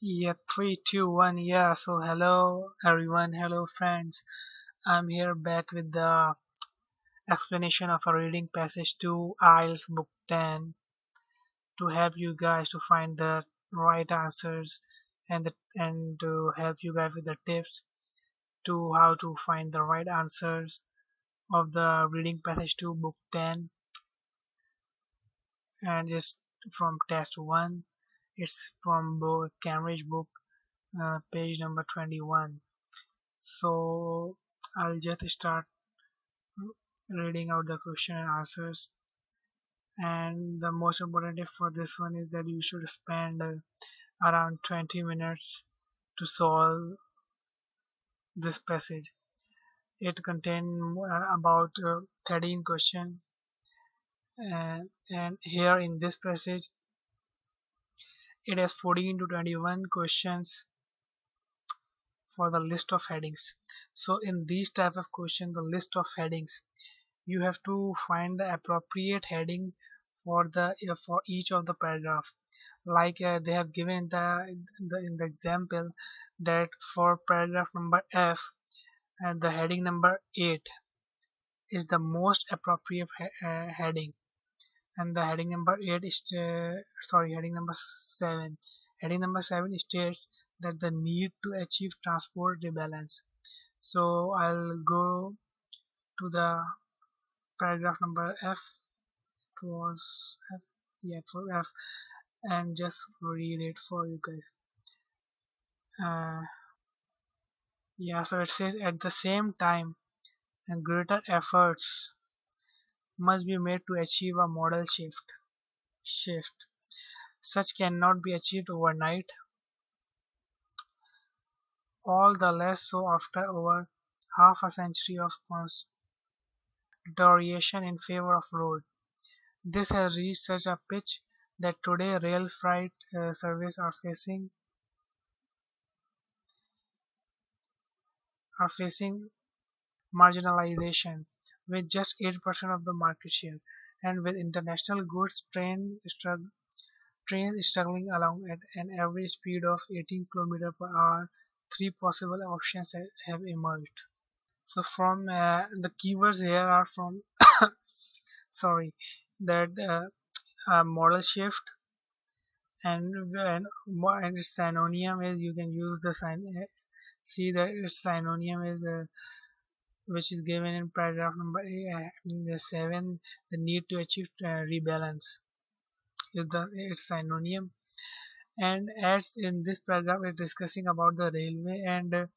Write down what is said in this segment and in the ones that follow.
Yeah, 3, 2, 1. Yeah, so hello everyone, hello friends. I'm here back with the explanation of a reading passage to IELTS Book 10 to help you guys to find the right answers and to help you guys with the tips to how to find the right answers of the reading passage to Book 10 and just from test 1. It's from Cambridge book, page number 21. So I'll just start reading out the question and answers. And the most important tip for this one is that you should spend around 20 minutes to solve this passage. It contains about 13 questions, and here in this passage it has 14 to 21 questions for the list of headings. So in these type of questions, the list of headings, you have to find the appropriate heading for each of the paragraph. Like they have given in the example that for paragraph number F, the heading number 8 is the most appropriate heading, and the heading number 8 is heading number 7. Heading number 7 states that the need to achieve transport rebalance. So I'll go to the paragraph number F. It was F, yeah, it was F, and just read it for you guys. Yeah, so it says at the same time, greater efforts must be made to achieve a modal shift. Such cannot be achieved overnight, all the less so after over half a century of deterioration in favor of road. This has reached such a pitch that today rail freight services are facing marginalization, with just 8% of the market share, and with international goods trains struggling along at an average speed of 18 km per hour, three possible options have emerged. So from the keywords here are from sorry, that model shift, and its synonym is, you can use the see that its synonym is which is given in paragraph number 7. The need to achieve rebalance is the its synonym, and as in this paragraph is discussing about the railway and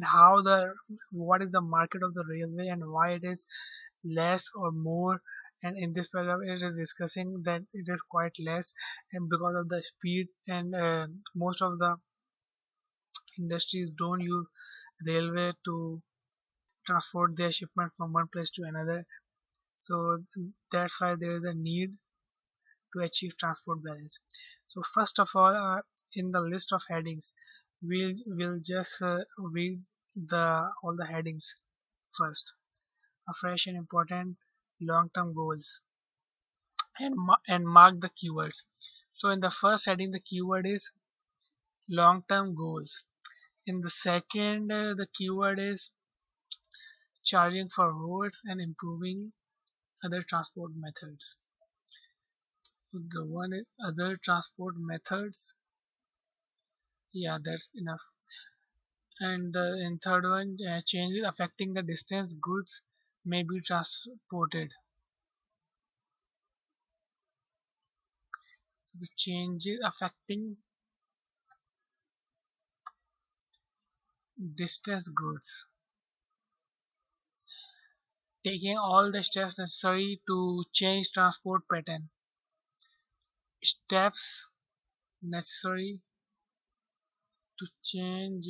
how the what is the market of the railway and why it is less or more. And in this paragraph it is discussing that it is quite less, and because of the speed, and most of the industries don't use railway to transport their shipment from one place to another. So that's why there is a need to achieve transport balance. So first of all, in the list of headings, we'll just read the all the headings first. A fresh and important long-term goals, and mark the keywords. So in the first heading, the keyword is long-term goals. In the second, the keyword is charging for roads and improving other transport methods. So the one is other transport methods. Yeah, that's enough. And in third one, changes affecting the distance goods may be transported. So the changes affecting distance goods, taking all the steps necessary to change transport pattern. Steps necessary to change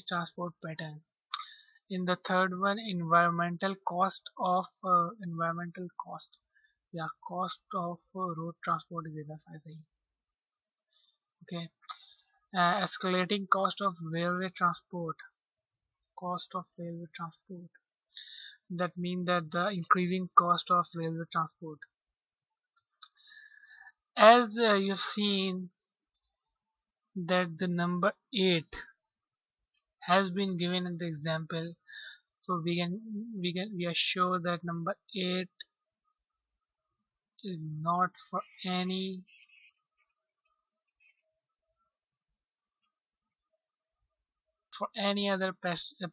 transport pattern. In the third one, environmental cost of environmental cost. Yeah, cost of road transport is enough, I think. Okay. Escalating cost of railway transport. Cost of railway transport. That means that the increasing cost of railway transport. As you've seen that the number 8 has been given in the example. So we are sure that number 8 is not for any other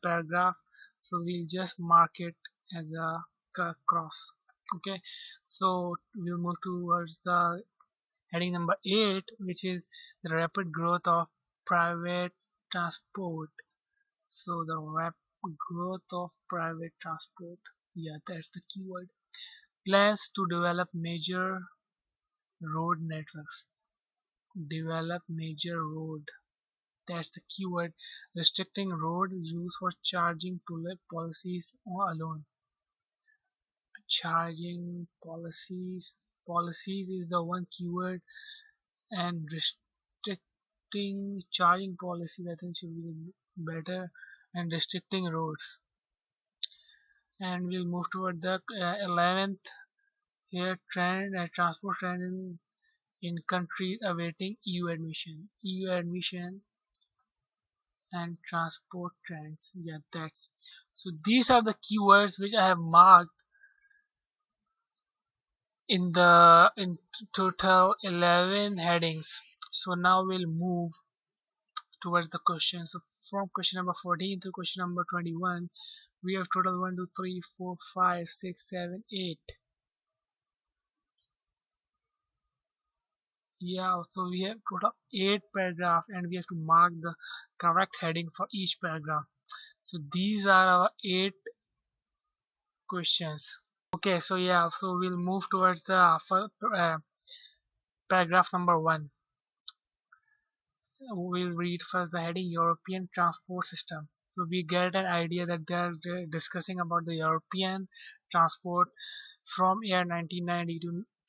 paragraph. So we'll just mark it as a cross. Okay, so we'll move towards the heading number 8, which is the rapid growth of private transport. So the rapid growth of private transport, yeah, that's the keyword. Plans to develop major road networks. Develop major road, that's the keyword. Restricting road use for charging policies alone. Charging policies is the one keyword, and restricting charging policies I think should be better, and restricting roads. And we'll move toward the 11th here, trend transport trend in countries awaiting EU admission. EU admission and transport trends. Yeah, that's so. These are the keywords which I have marked in total 11 headings. So now we'll move towards the questions. So from question number 14 to question number 21, we have total 1, 2, 3, 4, 5, 6, 7, 8. Yeah, so we have total 8 paragraphs and we have to mark the correct heading for each paragraph. So these are our 8 questions. Okay, so yeah, so we'll move towards the paragraph number 1. We'll read first the heading European transport system. So we get an idea that they're discussing about the European transport from year 1990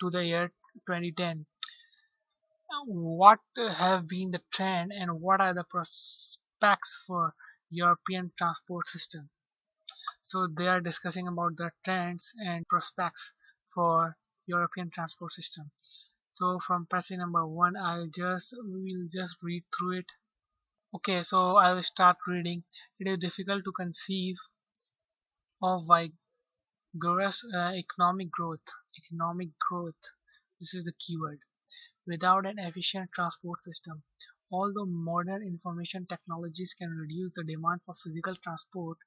to the year 2010. What have been the trend and what are the prospects for European transport system? So they are discussing about the trends and prospects for European transport system. So from passage number 1, we'll just read through it. Okay, so I will start reading. It is difficult to conceive of vigorous economic growth. Economic growth. This is the keyword. Without an efficient transport system. Although modern information technologies can reduce the demand for physical transport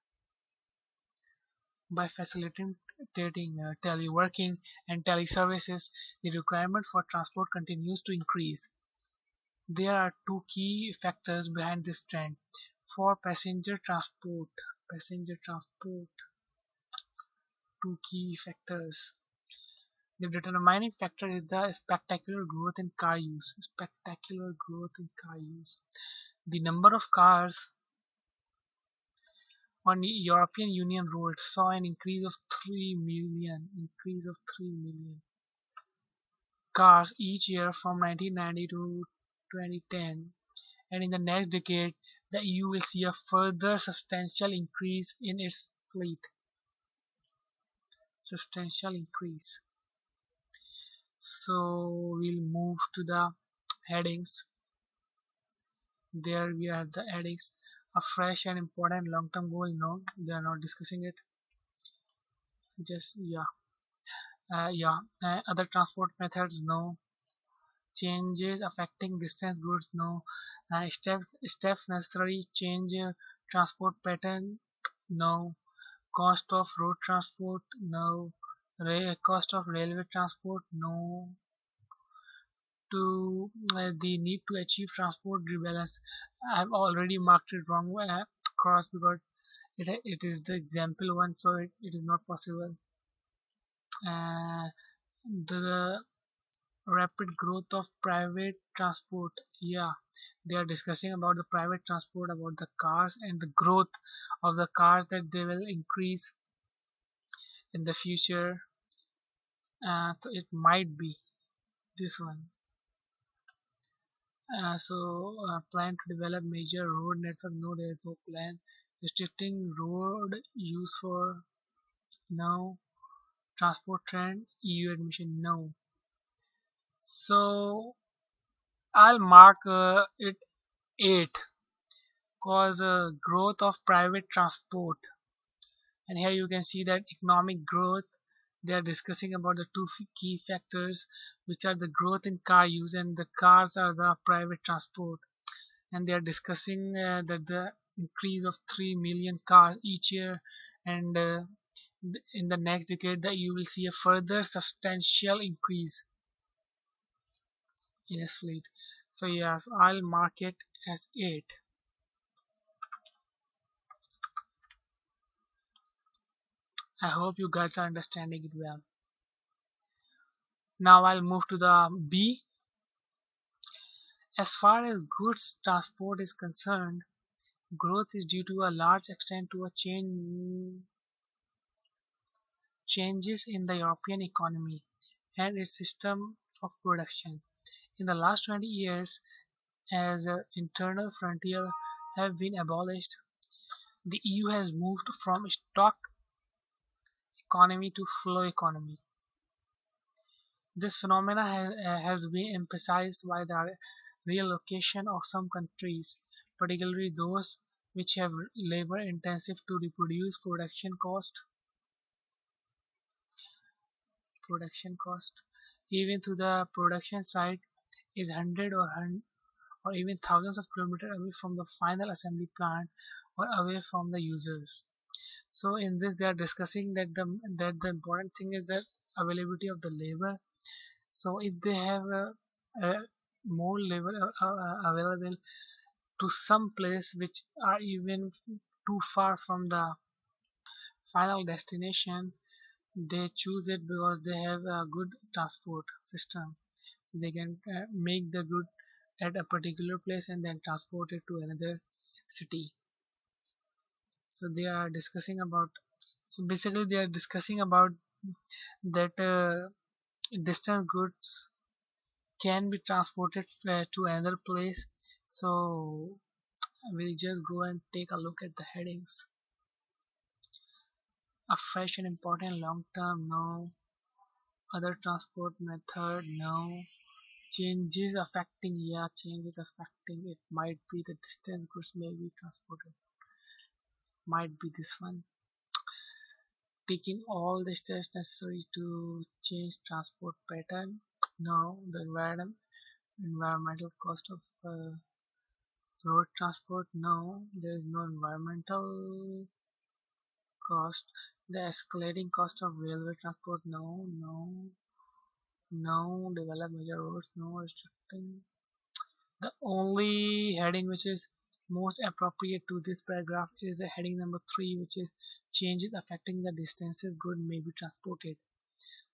by facilitating teleworking and teleservices, the requirement for transport continues to increase. There are two key factors behind this trend. For passenger transport, two key factors. The determining factor is the spectacular growth in car use. Spectacular growth in car use. The number of cars on European Union roads saw an increase of 3 million. Increase of 3 million cars each year from 1990 to 2010, and in the next decade, the EU will see a further substantial increase in its fleet. Substantial increase. So we'll move to the headings. There we have the headings. A fresh and important long-term goal. No, they are not discussing it. Just other transport methods. No. Changes affecting distance goods. No. Steps necessary change transport pattern. No. Cost of road transport. No. Cost of railway transport. No. To the need to achieve transport rebalance. I've already marked it wrong cross because it is the example one, so it is not possible. The rapid growth of private transport, yeah, they are discussing about the private transport, about the cars and the growth of the cars that they will increase in the future. So it might be this one. Plan to develop major road network. No, there is no plan. Restricting road use for no. Transport trend EU admission. No. So I'll mark it 8 cause growth of private transport. And here you can see that economic growth, they are discussing about the two key factors, which are the growth in car use and the cars are the private transport. And they are discussing that the increase of 3 million cars each year, and in the next decade that you will see a further substantial increase in its fleet. So yes, I'll mark it as 8. I hope you guys are understanding it well. Now I'll move to the B. As far as goods transport is concerned, growth is due to a large extent to a changes in the European economy and its system of production. In the last 20 years, as internal frontiers have been abolished, the EU has moved from stock economy to flow economy. This phenomena has been emphasized by the relocation of some countries, particularly those which have labor intensive to reproduce production cost, even to the production site is or even thousands of kilometers away from the final assembly plant or away from the users. So in this they are discussing that the important thing is the availability of the labor. So if they have more labor available to some place which are even too far from the final destination, they choose it because they have a good transport system. So they can make the good at a particular place and then transport it to another city. So they are discussing about, so basically they are discussing about that distant goods can be transported to another place. So we'll just go and take a look at the headings. A fresh and important long term, no. Other transport method, no. Changes affecting, yeah, changes affecting, it might be the distance goods may be transported, might be this one. Taking all the steps necessary to change transport pattern, no. The environmental cost of road transport, no. There is no environmental cost. The escalating cost of railway transport, no. Develop major roads, no. Restricting. The only heading which is most appropriate to this paragraph is heading number 3, which is changes affecting the distances goods may be transported.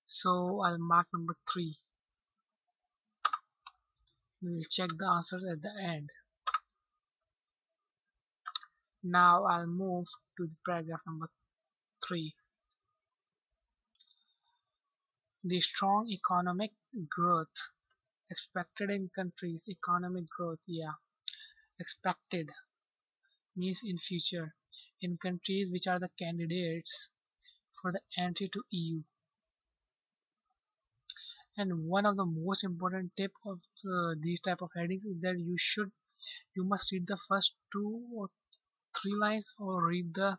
So I'll mark number 3. We will check the answers at the end. Now I'll move to the paragraph number 3. The strong economic growth expected in countries, economic growth, yeah, expected means in future, in countries which are the candidates for the entry to EU. And one of the most important tip of these type of headings is that you must read the first 2 or 3 lines, or read the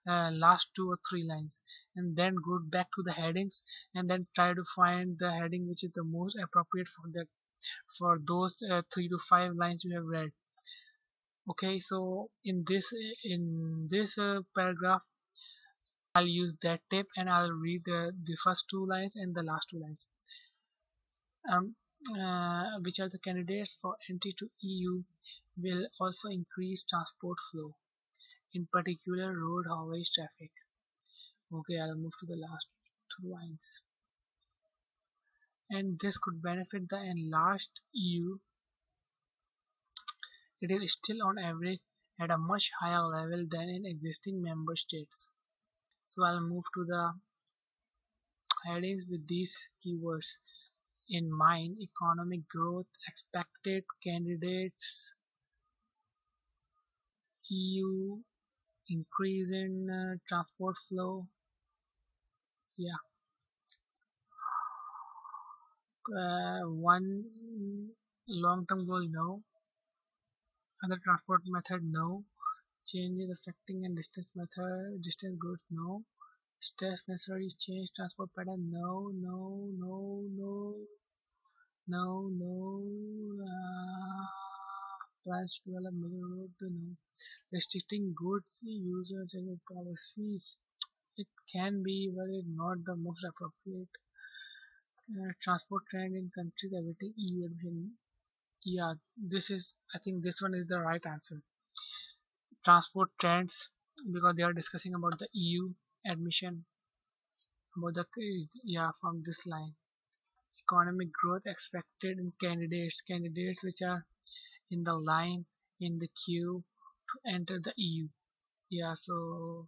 last 2 or 3 lines, and then go back to the headings and then try to find the heading which is the most appropriate for those 3 to 5 lines you have read. Okay, so in this paragraph I'll use that tip and I'll read the first 2 lines and the last 2 lines. Which are the candidates for entry to EU will also increase transport flow, in particular road highways traffic. Okay, I'll move to the last 2 lines. And this could benefit the enlarged EU. It is still on average at a much higher level than in existing member states. So I'll move to the headings with these keywords in mind: economic growth, expected, candidates, EU, increase in transport flow. Yeah, one long-term goal, no. Other transport method, no. Changes affecting and distance goods, no. Steps necessary change transport pattern, no, no, no, no, no, no. Plans to develop major road, no. Restricting goods users and policies. It can be, but it's not the most appropriate. Transport trend in countries awaiting EU admission. Yeah, this is. I think this one is the right answer. Transport trends, because they are discussing about the EU admission, about the, yeah, from this line. Economic growth expected in candidates which are in the line, in the queue to enter the EU. Yeah, so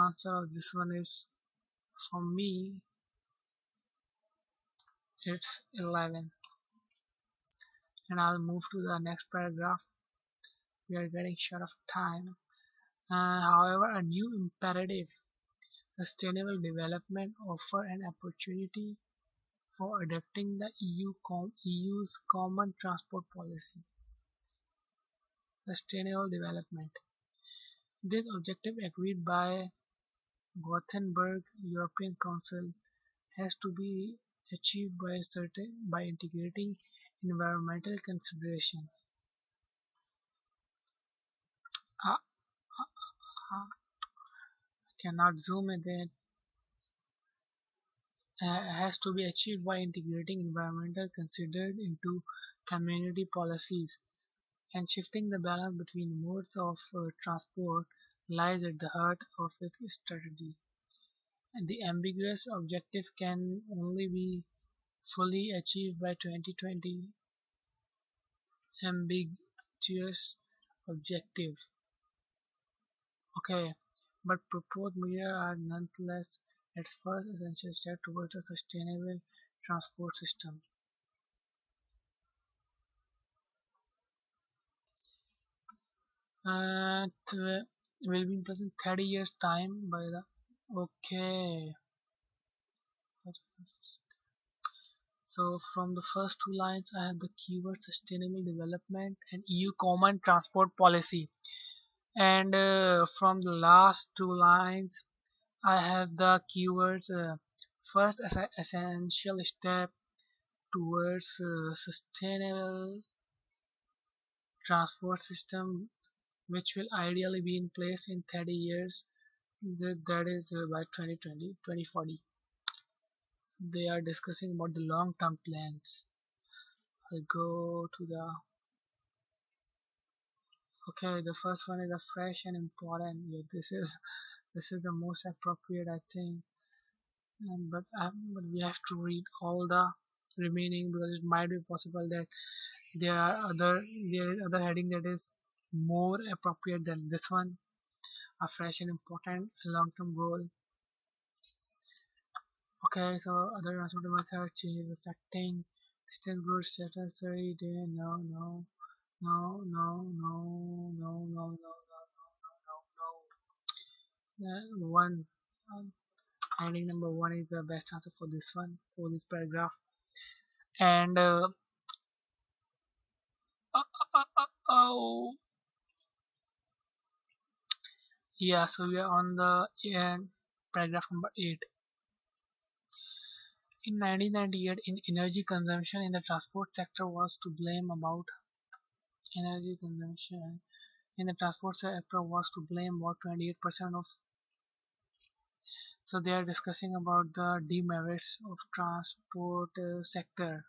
answer of this one is, for me, it's 11. And I'll move to the next paragraph. We are getting short of time. However, a new imperative, sustainable development, offer an opportunity for adapting the EU's common transport policy. Sustainable development. This objective, agreed by Gothenburg European Council, has to be achieved by integrating environmental consideration. I cannot zoom in it. Has to be achieved by integrating environmental considered into community policies, and shifting the balance between modes of transport lies at the heart of its strategy. And the ambiguous objective can only be fully achieved by 2020. Ambiguous objective. Okay, but proposed measures are nonetheless at first essential step towards a sustainable transport system. Will be in place in 30 years time by the, okay. So from the first two lines I have the keyword sustainable development and EU common transport policy, and from the last two lines I have the keywords, first as an essential step towards sustainable transport system, which will ideally be in place in 30 years. That is by 2020, 2040. They are discussing about the long-term plans. I'll go to the, okay. The first one is a fresh and important. Yeah, this is the most appropriate, I think. But we have to read all the remaining, because it might be possible that there is other heading that is more appropriate than this one. A fresh and important long-term goal. Okay, so other transport method changes affecting distance goods necessary day. No, no, no, no, no, no, no, no, no, no. One, heading number one is the best answer for this one, for this paragraph. And oh, yeah. So we are on the paragraph number 8. In 1998, in energy consumption in the transport sector was to blame about energy consumption in the transport sector was to blame about 28% of. So they are discussing about the demerits of transport sector.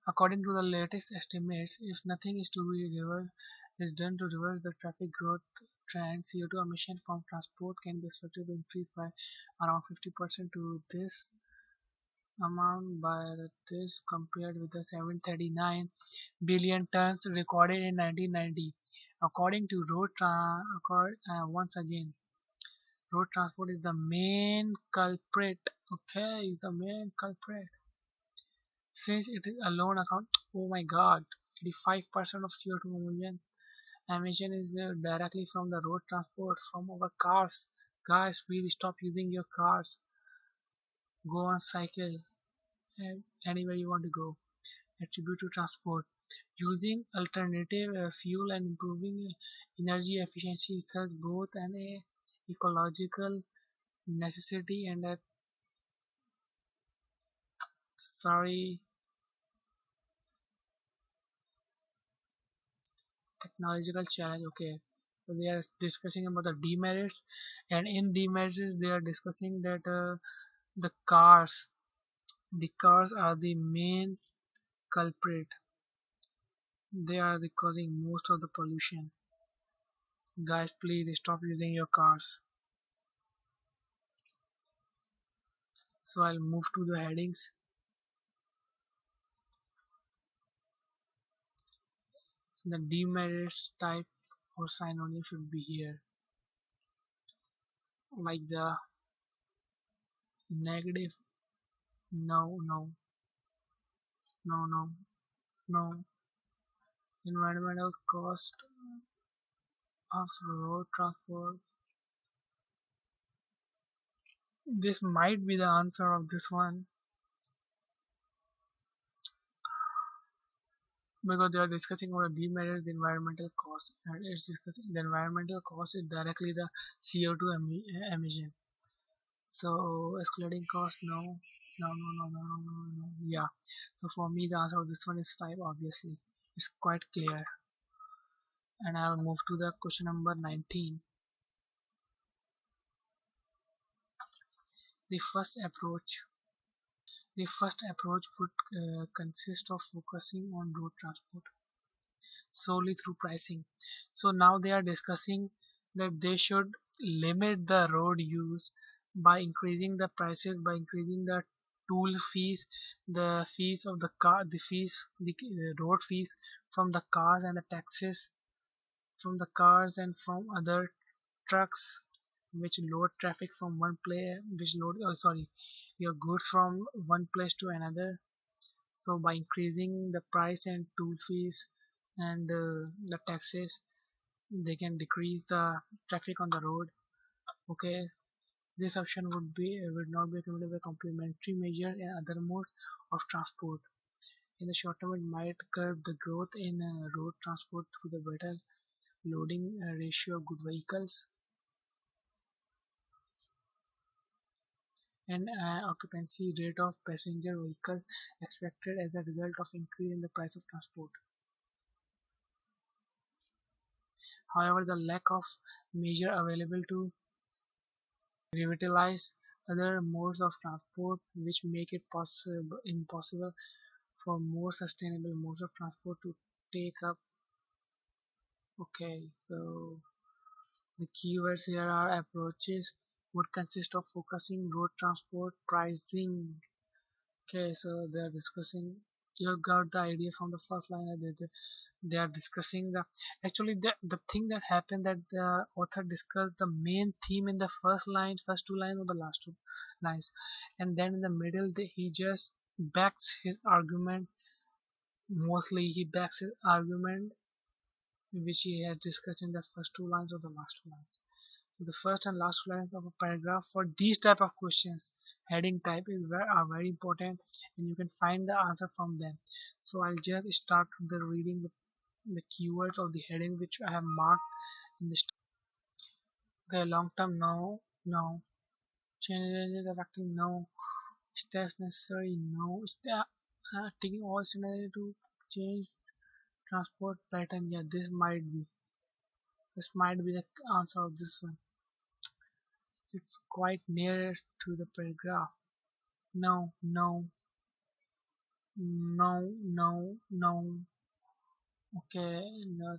According to the latest estimates, if nothing is done to reverse the traffic growth trend, CO2 emission from transport can be expected to increase by around 50% to this amount by this, compared with the 739 billion tons recorded in 1990. According to once again, road transport is the main culprit. Okay, is the main culprit. Since it is alone account, oh my god, 85% of CO2 emission is directly from the road transport, from our cars. Guys, please stop using your cars. Go on cycle, and anywhere you want to go. attribute to transport. Using alternative fuel and improving energy efficiency is thus both an ecological necessity and a sorry technological challenge. Okay, so they are discussing about the demerits, and in demerits they are discussing that the cars are the main culprit. They are the causing most of the pollution. Guys, please stop using your cars. So I'll move to the headings. The demerits type or synonym should be here, like the negative. No, no, no, no, no. Environmental cost of road transport. This might be the answer of this one, because they are discussing about the demerits the environmental cost, and it's discussing the environmental cost is directly the CO2 emission. So excluding cost, no, no, no, no, no, no, no, no. Yeah. So for me, the answer of this one is 5. Obviously, it's quite clear. And I'll move to the question number 19. The first approach. The first approach would consist of focusing on road transport solely through pricing. So now they are discussing that they should limit the road use by increasing the prices, by increasing the toll fees, the fees of the car, the road fees from the cars, and the taxes from the cars and from other trucks which load traffic from one place, which load, oh sorry, your goods from one place to another. So by increasing the price and toll fees and the taxes, they can decrease the traffic on the road. Okay, this option would not be recommended by complementary measure and other modes of transport. In the short term, it might curb the growth in road transport through the better loading ratio of good vehicles and occupancy rate of passenger vehicles expected as a result of increase in the price of transport. However, the lack of measure available to revitalize other modes of transport which make it impossible for more sustainable modes of transport to take up. Okay, so the keywords here are approaches would consist of focusing road transport pricing. Okay, so they are discussing. You got the idea from the first line. They are discussing the actually the thing that happened, that the author discussed the main theme in the first line, first two lines, or the last two lines, and then in the middle he just backs his argument. Mostly he backs his argument which he has discussed in the first two lines or the last two lines. So the first and last lines of a paragraph for these type of questions, heading type are very important, and you can find the answer from them. So I'll just start with the reading the keywords of the heading which I have marked in the okay, long term, no, no, changes affecting, no, steps necessary, no, taking all scenario to change transport pattern. Yeah, this might be the answer of this one. It's quite near to the paragraph. No, no, no, no, no. Okay, not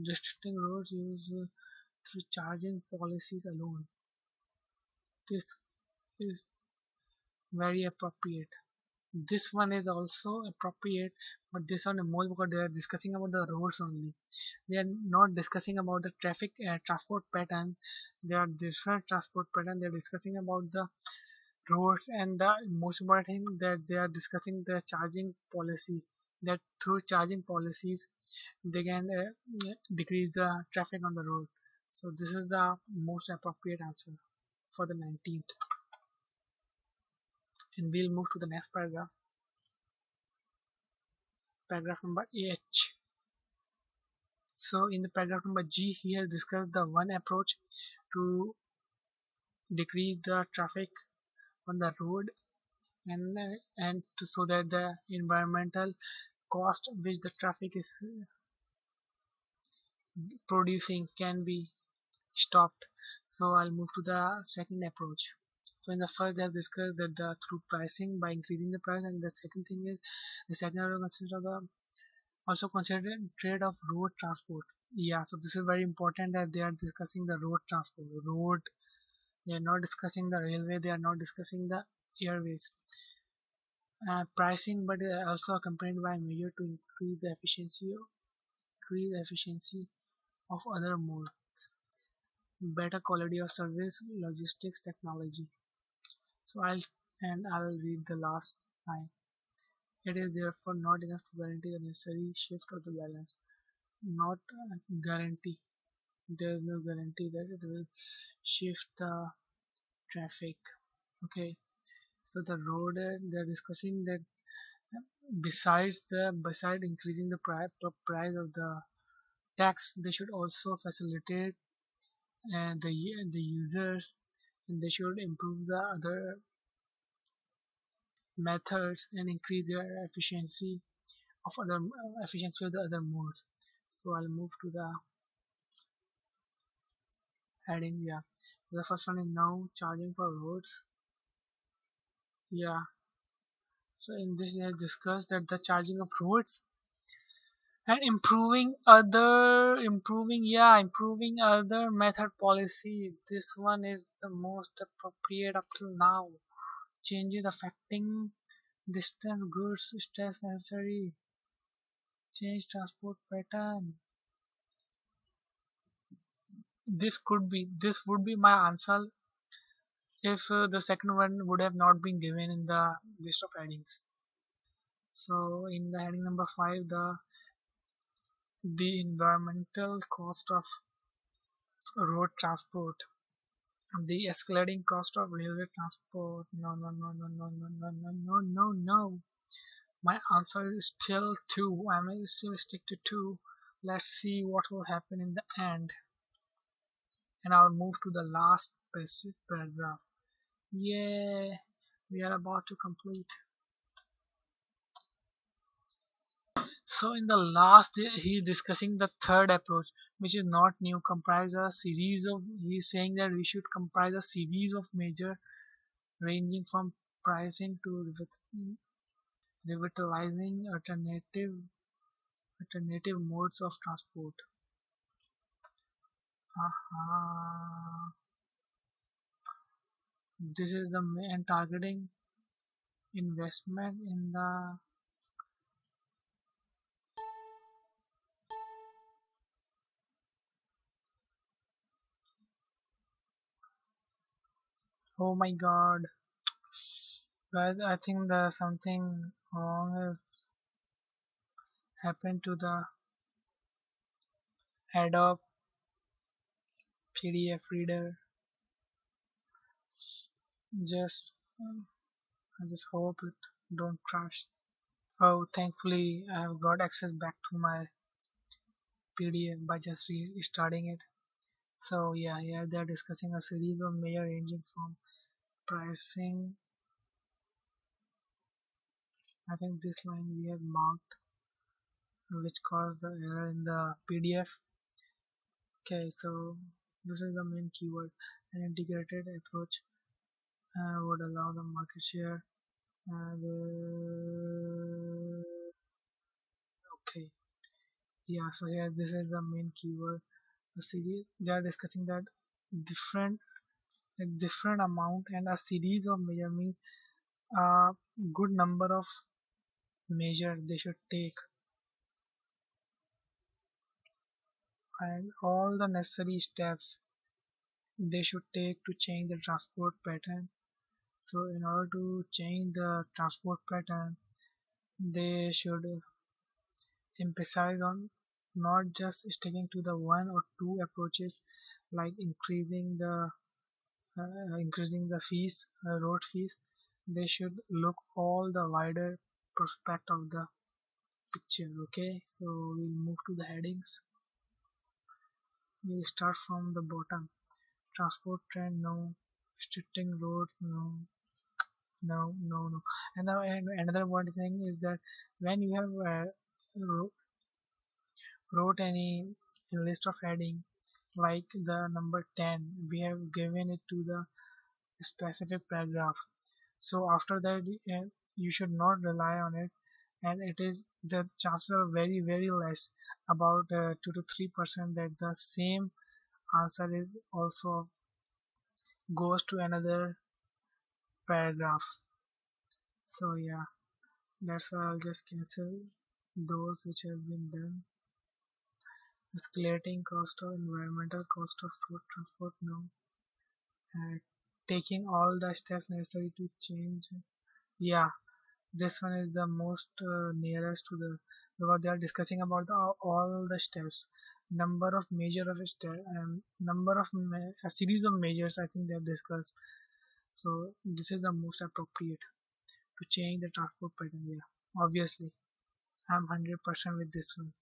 restricting roads use through charging policies alone. This is very appropriate. This one is also appropriate, but this one is more because they are discussing about the roads only. They are not discussing about the traffic transport pattern. They are different transport pattern. They are discussing about the roads, and the most important thing that they are discussing the charging policies, that through charging policies they can decrease the traffic on the road. So this is the most appropriate answer for the 19th, and we'll move to the next paragraph. paragraph number H. So in the paragraph number G, he has discussed the one approach to decrease the traffic on the road, so that the environmental cost which the traffic is producing can be stopped. So I'll move to the second approach. So in the first they have discussed that through pricing by increasing the price, and the second thing is the second approach consists of the also consider trade of road transport. Yeah, so this is very important that they are discussing the road transport. Road, they are not discussing the railway, they are not discussing the airways. Pricing, but also accompanied by measure to increase the efficiency of other modes, better quality of service, logistics, technology. So I'll read the last line. It is therefore not enough to guarantee the necessary shift of the balance. Not guarantee. There is no guarantee that it will shift the traffic. Okay. So the road, they're discussing that beside increasing the price of the tax, they should also facilitate the users, and they should improve the other methods and increase their efficiency of the other modes. So I'll move to the heading. Yeah, the first one is now charging for roads. Yeah, so in this they have discussed that the charging of roads and improving other method policies. This one is the most appropriate up till now. Changes affecting distance, goods, stress necessary, change transport pattern. This would be my answer if the second one would have not been given in the list of headings. So in the heading number 5, the environmental cost of road transport, the escalating cost of railway transport. No, no, no, no, no, no, no, no, no, no, no. My answer is still 2. I may still stick to 2. Let's see what will happen in the end. And I'll move to the last basic paragraph. Yeah, we are about to complete. So in the last, he is discussing the third approach, which is not new. Comprise a series of. He is saying that we should comprise a series of measures ranging from pricing to revitalizing alternative modes of transport. uh This is the main targeting investment in the. Oh my god, guys! I think there's something wrong has happened to the Adobe PDF reader. Just I just hope it don't crash. Oh, thankfully I have got access back to my PDF by just restarting it. So yeah, here they're discussing a series of measures ranging from pricing. I think this line we have marked, which caused the error in the PDF. Okay, so this is the main keyword. An integrated approach would allow the market share. And, okay, yeah. So here this is the main keyword. The series they are discussing that different different amount and a series of measure means a good number of measures they should take, and all the necessary steps they should take to change the transport pattern. So in order to change the transport pattern, they should emphasize on not just sticking to the one or two approaches like increasing the fees, road fees. They should look all the wider prospect of the picture. Okay, so we'll move to the headings. We'll start from the bottom. Transport trend, no. Restricting roads, no. No, no, no. And another one thing is that when you have wrote any list of heading like the number 10, we have given it to the specific paragraph. So after that, you should not rely on it, and it is the chances are very very less, about 2 to 3% that the same answer is also goes to another paragraph. So yeah, that's why I'll just cancel those which have been done. Escalating cost of environmental cost of road transport, no. And taking all the steps necessary to change. Yeah, this one is the most nearest to the, because they are discussing about all the steps, number of measure of step, and number of a series of measures I think they have discussed. So this is the most appropriate to change the transport pattern. Yeah, obviously I'm 100% with this one.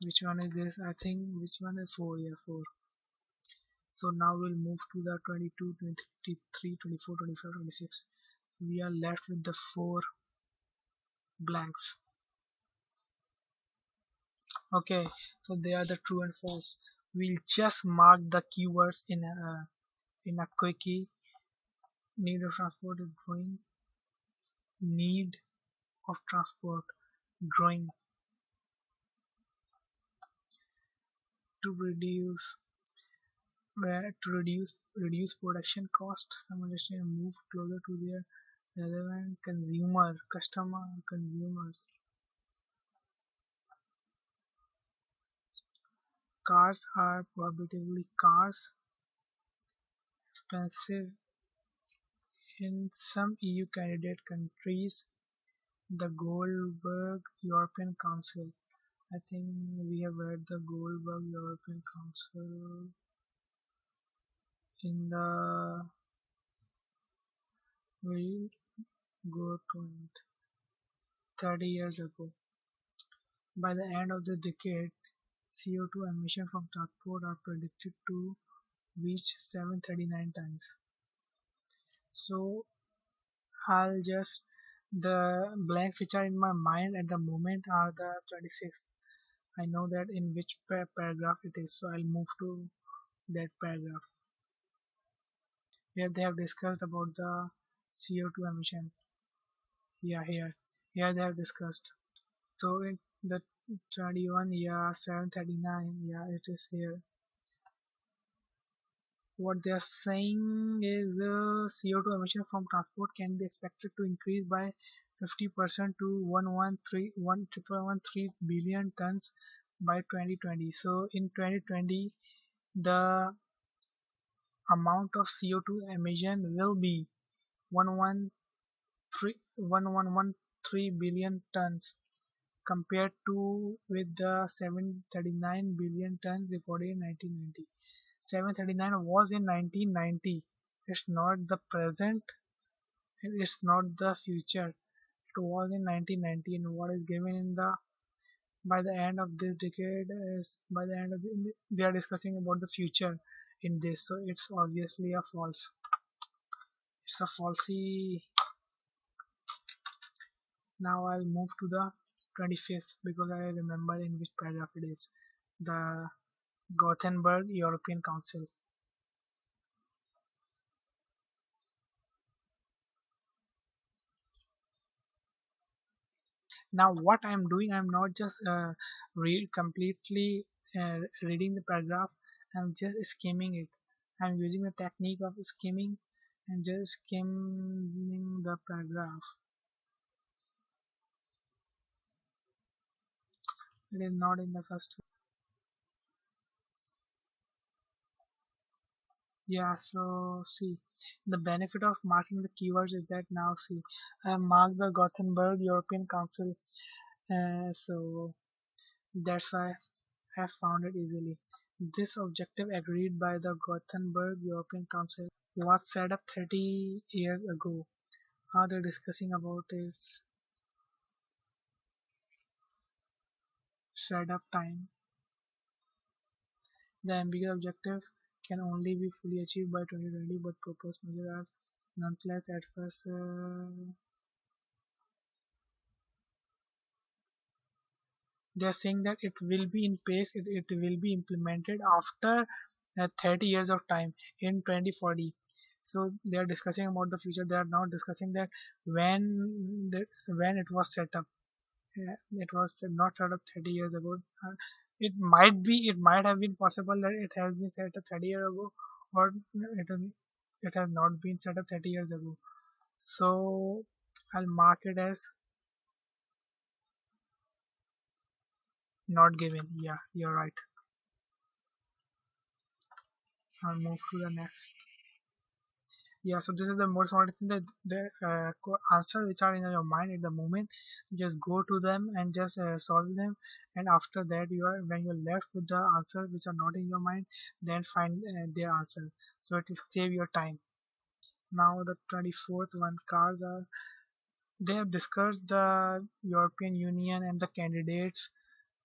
Which one is this? I think which one is 4? Yeah, 4. So now we'll move to the 22, 23, 24, 25, 26. So we are left with the 4 blanks. Okay, so they are the true and false. We'll just mark the keywords in a quickie. Need of transport is growing. Need of transport growing. To reduce reduce production cost. Some industry move closer to their relevant consumers. Cars are prohibitively expensive in some EU candidate countries. The Goldberg European Council. I think we have read the Goldberg European Council in the, we go to it 30 years ago. By the end of the decade, CO2 emissions from transport are predicted to reach 739 tons. So I'll just, the blanks which are in my mind at the moment are the 26. I know that in which paragraph it is, so I'll move to that paragraph where they have discussed about the CO2 emission. Yeah, here they have discussed. So in the 21, yeah, 739, yeah, it is here. What they are saying is the CO2 emission from transport can be expected to increase by 50% to 113 billion tons by 2020. So in 2020, the amount of CO2 emission will be 1113 billion tons compared to with the 739 billion tons reported in 1990. 739 was in 1990. It's not the present, and it's not the future. It was in 1990, and what is given in the, by the end of this decade is, by the end of they are discussing about the future in this, so it's obviously a false. It's a falsy. Now I'll move to the 25th because I remember in which paragraph it is. The Gothenburg European Council. Now what I'm doing, I'm not just read completely reading the paragraph. I'm just skimming it. I'm using the technique of skimming and just skimming the paragraph. It is not in the first. Yeah, so see, the benefit of marking the keywords is that now see, I have marked the Gothenburg European Council, so that's why I have found it easily. This objective, agreed by the Gothenburg European Council, was set up 30 years ago Are they discussing about its setup time? The ambiguous objective can only be fully achieved by 2020, but proposed measures are nonetheless at first. They are saying that it will be in place, it will be implemented after 30 years of time in 2040. So they are discussing about the future. They are not discussing that when it was set up. It was not set up 30 years ago. It might have been possible that it has been set up 30 years ago, or it has not been set up 30 years ago. So I'll mark it as not given. Yeah, you're right. I'll move to the next. Yeah, so this is the most important thing, that the answer which are in your mind at the moment, just go to them and just solve them. And after that, you are when you're left with the answer which are not in your mind, then find their answer. So it will save your time. Now the 24th one, cars are. They have discussed the European Union and the candidates,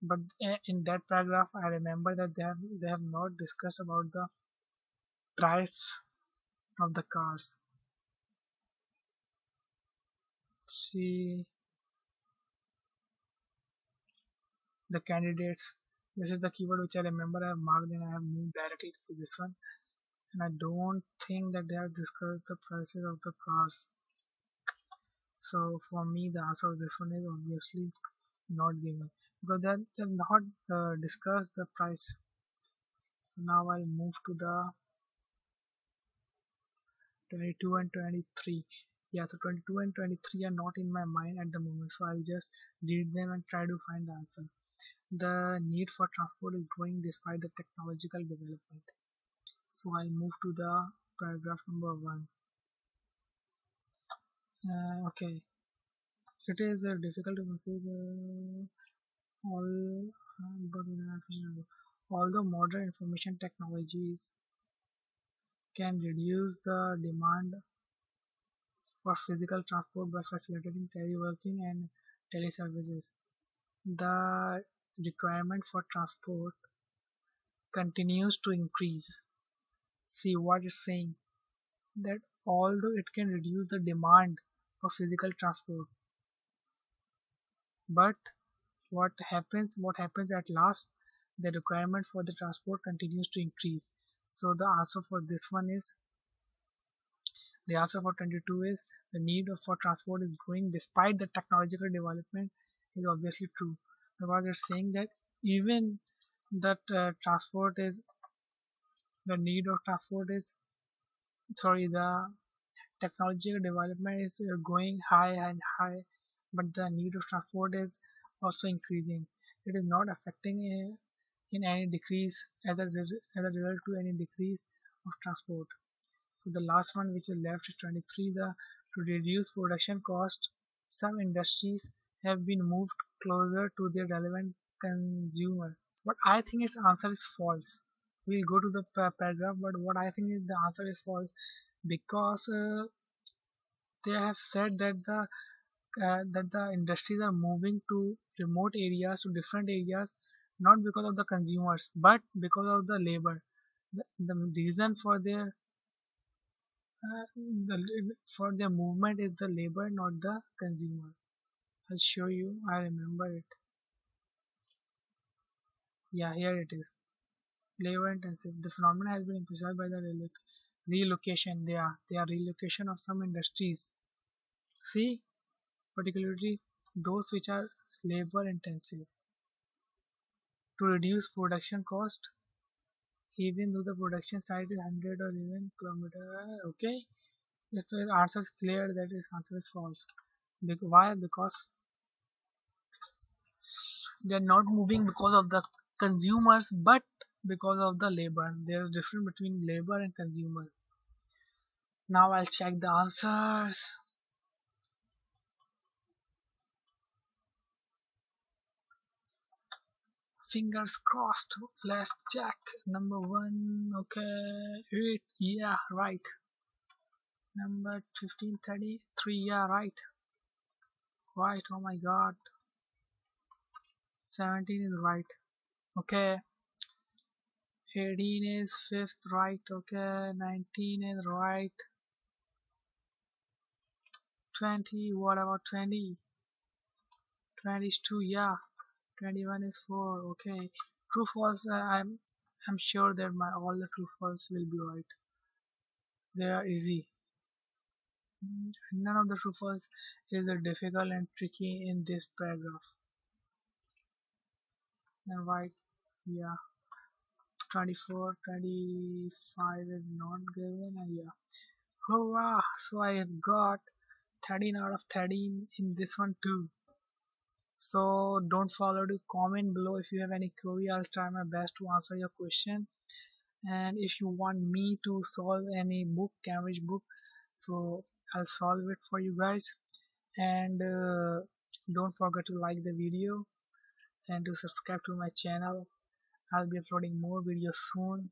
but in that paragraph, I remember that they have not discussed about the price of the cars. See the candidates. This is the keyword which I remember I have marked, and I have moved directly to this one. And I don't think that they have discussed the prices of the cars. So for me, the answer of this one is obviously not given, because they have not discussed the price. Now I'll move to the 22 and 23. Yeah, so 22 and 23 are not in my mind at the moment, so I'll just read them and try to find the answer. The need for transport is growing despite the technological development. So I'll move to the paragraph number 1. Okay, it is difficult to conceive all, but although modern information technologies can reduce the demand for physical transport by facilitating teleworking and teleservices, the requirement for transport continues to increase. See what it's saying, that although it can reduce the demand for physical transport, but what happens at last, the requirement for the transport continues to increase. So the answer for 22 is the need for transport is growing despite the technological development is obviously true, because it's saying that even that the need of transport is, sorry, the technological development is going high and high, but the need of transport is also increasing. It is not affecting in any decrease as a result to any decrease of transport. So the last one which is left is 23. To reduce production cost, some industries have been moved closer to their relevant consumer. But I think its answer is false. We'll go to the paragraph, but what I think is the answer is false, because they have said that the industries are moving to remote areas, to different areas, not because of the consumers but because of the labor. The reason for their movement is the labor, not the consumer. I'll show you. I remember it. Yeah, here it is. Labor intensive. The phenomenon has been emphasized by the relocation. They are relocation of some industries. See, particularly those which are labor intensive, to reduce production cost, even though the production site is 100 or even kilometer. Okay, so the answer is clear that this answer is false. Why? Because they are not moving because of the consumers, but because of the labor. There is difference between labor and consumer. Now I'll check the answers. Fingers crossed. Let's check. Number 1. Okay, 8. Yeah, right. Number 1533. Yeah, right. Right. Oh my god. 17 is right. Okay. 18 is fifth, right. Okay. 19 is right. 20. What about 20? 20 is 2. Yeah. 21 is 4. Okay. True false. I'm sure that my all the true false will be right. They are easy. None of the true false is difficult and tricky in this paragraph. And right. Yeah. 24, 25 is not given. And yeah. Hurrah! So I have got 13 out of 13 in this one too. So don't forget to comment below if you have any query. I'll try my best to answer your question. And if you want me to solve any book, Cambridge book, so I'll solve it for you guys. And don't forget to like the video and to subscribe to my channel. I'll be uploading more videos soon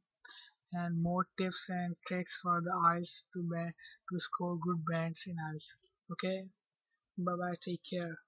and more tips and tricks for the IELTS to score good bands in IELTS. Okay, bye bye, take care.